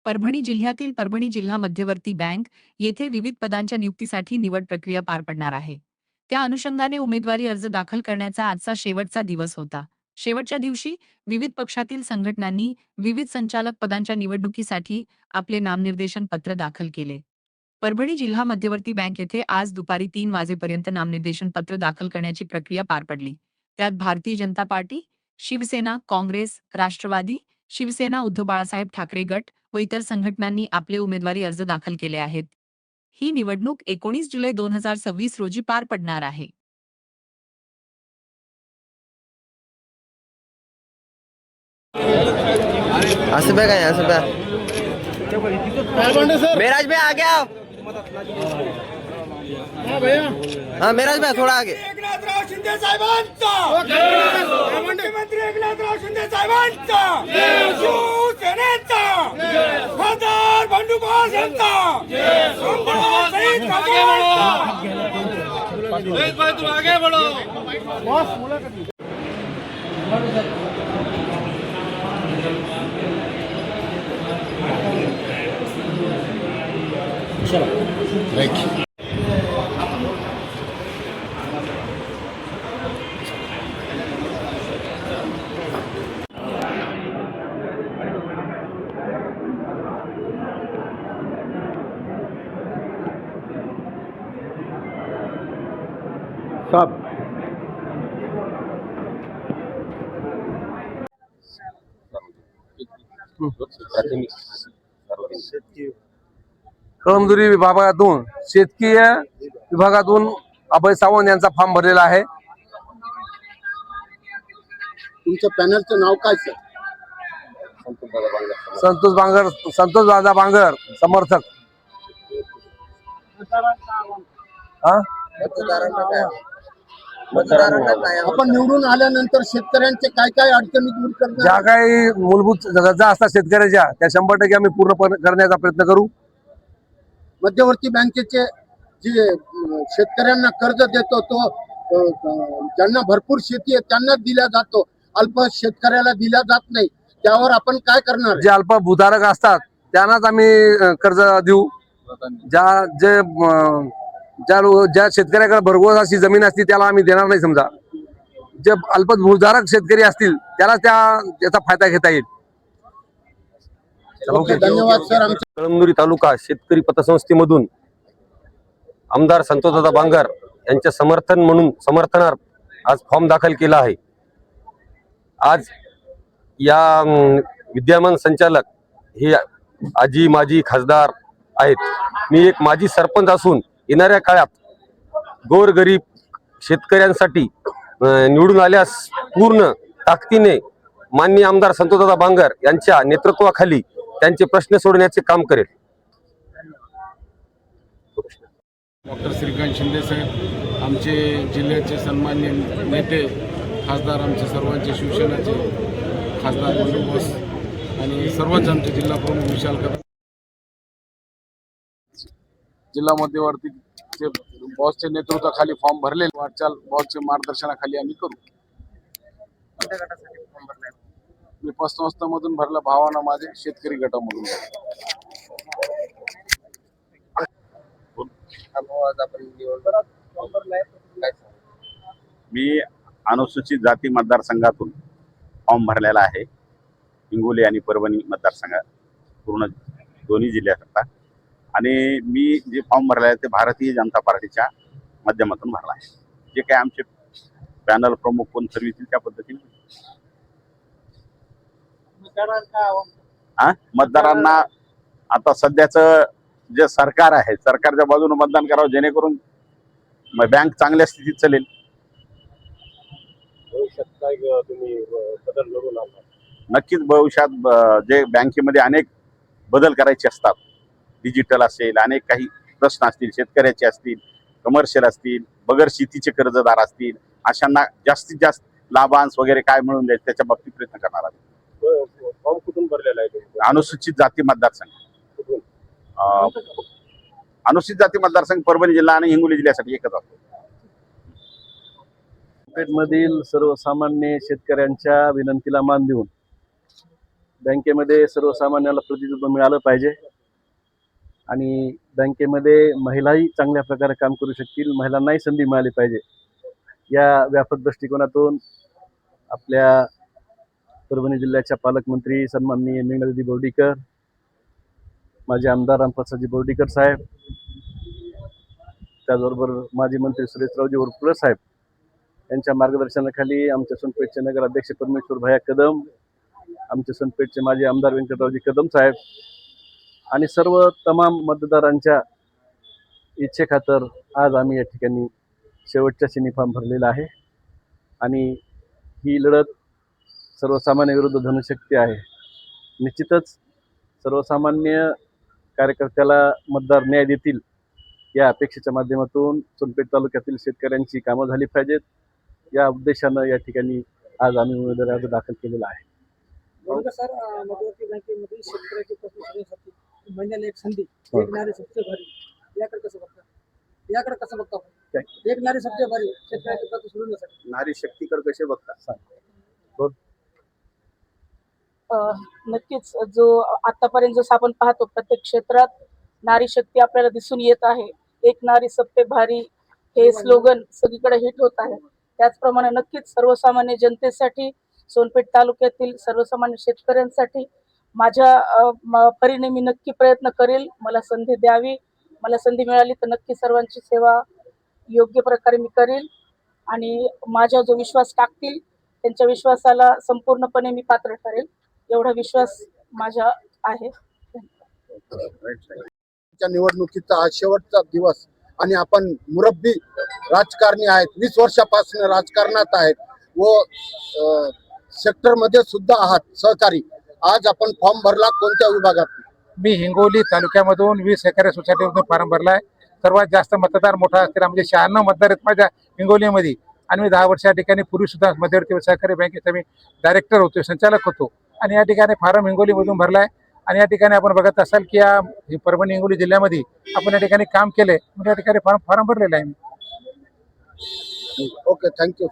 परभणी जिल्ह्यातील परभणी जिल्हा मध्यवर्ती बँक येथे विविध पदांच्या नियुक्तीसाठी निवड प्रक्रिया पार पडणार आहे. त्या अनुषंगाने उमेदवारी अर्ज दाखल करण्याचा आजचा शेवटचा दिवस होता. शेवटच्या दिवशी विविध पक्षातील संघटनांनी विविध संचालक पदांच्या निवडणुकीसाठी आपले नामनिर्देशन पत्र दाखल केले. परभणी जिल्हा मध्यवर्ती बँक येथे आज दुपारी 3 वाजेपर्यंत नामनिर्देशन पत्र दाखल करण्याची प्रक्रिया पार पडली. त्यात भारतीय जनता पार्टी, शिवसेना, काँग्रेस, राष्ट्रवादी, शिवसेना, उद्धव बाळासाहेब ठाकरे गट व इतर संघटनांनी आपले उमेदवारी अर्ज दाखल केले आहेत. ही निवडणूक 19 जुलै 2026 रोजी पार पडणार आहे. आसिफ भाई आसिफ भाई मेराज भाई आ गया। हाँ मेराज भाई थोड़ा आगे। एकनाथराव शिंदे साहेबांचा मुख्यमंत्री एकनाथराव शिंदे साहेबांचा शिवसेनेचा खासदार बंडूभाऊ यांचा तुम आगे बढ़ो। सब कळमनुरी विभागातून शेतकीय विभागातून अभय सावंत यांचा फॉर्म भरलेला आहे। तुमच्या पॅनलचं नाव काय सर? संतोष दादा बांगर समर्थक। आपण निवडून आल्यानंतर शेतकऱ्यांचे काय काय अडचणी दूर करणार? ज्या काही मूलभूत गरजा असतात शेतकऱ्याच्या त्या 100% आम्ही पूर्ण करण्याचा प्रयत्न करू। मध्यवर्ती बँकेचे जे शेतकऱ्यांना कर्ज देतो तो ज्यांना भरपूर शेती आहे त्यांना दिला जातो, अल्प शेतकऱ्याला दिला जात नाही, त्यावर आपण काय करणार? जे अल्प भूधारक असतात त्यांनाच आम्ही कर्ज देऊ। ज्या शेतकऱ्याकडे भरघोस अशी जमीन असते त्याला आम्ही देणार नाही। समजा जे अल्प भूधारक शेतकरी असतील त्याला त्याचा फायदा घेता येईल। धन्यवाद सर। कळमनुरी तालुका शेतकरी पतसंस्थेमधून आमदार संतोषदादा बांगर यांच्या समर्थनार्थ आज फॉर्म दाखल केला आहे। आज या विद्यमान संचालक हे आजी माजी खासदार आहेत। मी एक माजी सरपंच असून येणाऱ्या काळात गोरगरीब शेतकऱ्यांसाठी निवडून आल्यास पूर्ण ताकदीने माननीय आमदार संतोषदादा बांगर यांच्या नेतृत्वाखाली त्यांचे प्रश्न सोडवण्याचे काम करेल। डॉक्टर श्रीकांत शिंदे साहेब आमचे जिल्ह्याचे सन्माननीय नेते, खासदार आमचे सर्वांचे शिवसेनेचे खासदार बंडूभाऊ आणि सर्वच आमचे जिल्हा प्रमुख विशाल कदम, जिल्हा मध्यवर्तीचे बॉसच्या नेतृत्वाखाली फॉर्म भरले। वाटचाल बॉसच्या मार्गदर्शनाखाली आम्ही करू। मी पतसंस्थामधून भरला, भावाना माझे शेतकरी गटामधून। मी अनुसूचित जाती मतदारसंघातून फॉर्म भरलेला आहे। हिंगोली आणि परभणी मतदारसंघात पूर्ण दोन्ही जिल्ह्याकरता। आणि मी जे फॉर्म भरला आहे ते भारतीय जनता पार्टीच्या माध्यमातून भरला आहे। जे काही आमचे पॅनल प्रमुख कोण ठरवितील त्या पद्धतीने मतदारांना आता सध्याचं जे सरकार आहे सरकारच्या बाजूने मतदान करावं, जेणेकरून बँक चांगल्या स्थितीत चालेल। नक्कीच भविष्यात जे बँकेमध्ये अनेक बदल करायचे असतात, डिजिटल असेल, अनेक काही प्रश्न असतील, शेतकऱ्याचे असतील, कमर्शियल असतील, बगर शेतीचे कर्जदार असतील, अशांना जास्तीत जास्त लाभांश वगैरे काय मिळून जाईल त्याच्या बाबतीत प्रयत्न करणार आहोत। फॉर्म कुठून भरलेला आहे? अनुसूचित जाती मतदारसंघ, अनुसूचित जाती मतदारसंघ परभणी जिल्हा आणि हिंगोली जिल्ह्यासाठी एकच असतो। मधील सर्वसामान्य शेतकऱ्यांच्या विनंतीला मान देऊन बँकेमध्ये सर्वसामान्याला प्रतिनिधित्व मिळालं पाहिजे आणि बँकेमध्ये महिलाही चांगल्या प्रकारे काम करू शकतील, महिलांनाही संधी मिळाली पाहिजे या व्यापक दृष्टिकोनातून आपल्या परभणी जिल्ह्याच्या पालकमंत्री सन्माननीय मीनादिदी बोर्डीकर, माजी आमदार रामप्रसादजी बोर्डीकर साहेब, त्याचबरोबर माजी मंत्री सुरेशरावजी उर्फुले साहेब यांच्या मार्गदर्शनाखाली आमच्या सोनपेठचे नगराध्यक्ष परमेश्वर भैया कदम, आमचे सोनपेठचे माजी आमदार व्यंकटरावजी कदम साहेब आणि सर्व तमाम मतदारांच्या इच्छेखातर आज आम्ही या ठिकाणी शेवटच्या क्षणी फॉर्म भरलेला आहे आणि ही लढत सर्वसामान्य विरुद्ध धनशक्ती आहे. निश्चितच सर्वसामान्य कार्यकर्त्याला मतदार न्याय देतील या अपेक्षेच्या माध्यमातून सोनपेठ तालुक्यातील शेतकऱ्यांची कामं झाली पाहिजेत या उद्देशानं या ठिकाणी आज आम्ही उमेदवारी अर्ज दाखल केलेला आहे. सर, मध्यवर्ती बँकेमध्ये शेतकऱ्याचे प्रश्न सोडवण्यासाठी महिन्याला एक संधी, एक नारी सबसे भारी, याकडे कसं बघता एक नारी सबसे भारी शेतकऱ्याचे प्रश्न सोडवण्यासाठी नारी शक्तीकडे कसे बघता? नक्कीच जो आतापर्यंत जसं आपण पाहतो प्रत्येक क्षेत्रात नारी शक्ती आपल्याला दिसून येत आहे. एक नारी सब पे भारी हे स्लोगन सगळीकडे हिट होत आहे. त्याचप्रमाणे नक्कीच सर्वसामान्य जनतेसाठी, सोनपेठ तालुक्यातील सर्वसामान्य शेतकऱ्यांसाठी माझ्या परीने मी नक्की प्रयत्न करेल. मला संधी द्यावी, मला संधी मिळाली तर नक्की सर्वांची सेवा योग्य प्रकारे मी करेल आणि माझा जो विश्वास टाकतील त्यांच्या विश्वासाला संपूर्णपणे मी पात्र ठरेल एवढा विश्वास माझा आहे. निवडणुकीचा आज शेवटचा दिवस आणि आपण मुरब्बी राजकारणी आहेत, 20 वर्षापासून राजकारणात आहेत व सेक्टरमध्ये सुद्धा आहात सहकारी. आज आपण फॉर्म भरला कोणत्या विभागात? मी हिंगोली तालुक्यामधून 20 सहकारी सोसायटीमधून फॉर्म भरलाय. सर्वात जास्त मतदार मोठा असलेला म्हणजे 96 मतदार आहेत माझ्या हिंगोलीमध्ये आणि मी 10 वर्ष या ठिकाणी पूर्वी सुद्धा मध्यवर्ती सहकारी बँकेचा मी डायरेक्टर होतो, संचालक होतो आणि या ठिकाणी फॉर्म हिंगोलीमधून भरलाय. आणि या ठिकाणी आपण बघत असाल की या परभणी हिंगोली जिल्ह्यामध्ये आपण या ठिकाणी काम केलंय, म्हणजे या ठिकाणी फॉर्म भरलेला आहे. Okay, thank you.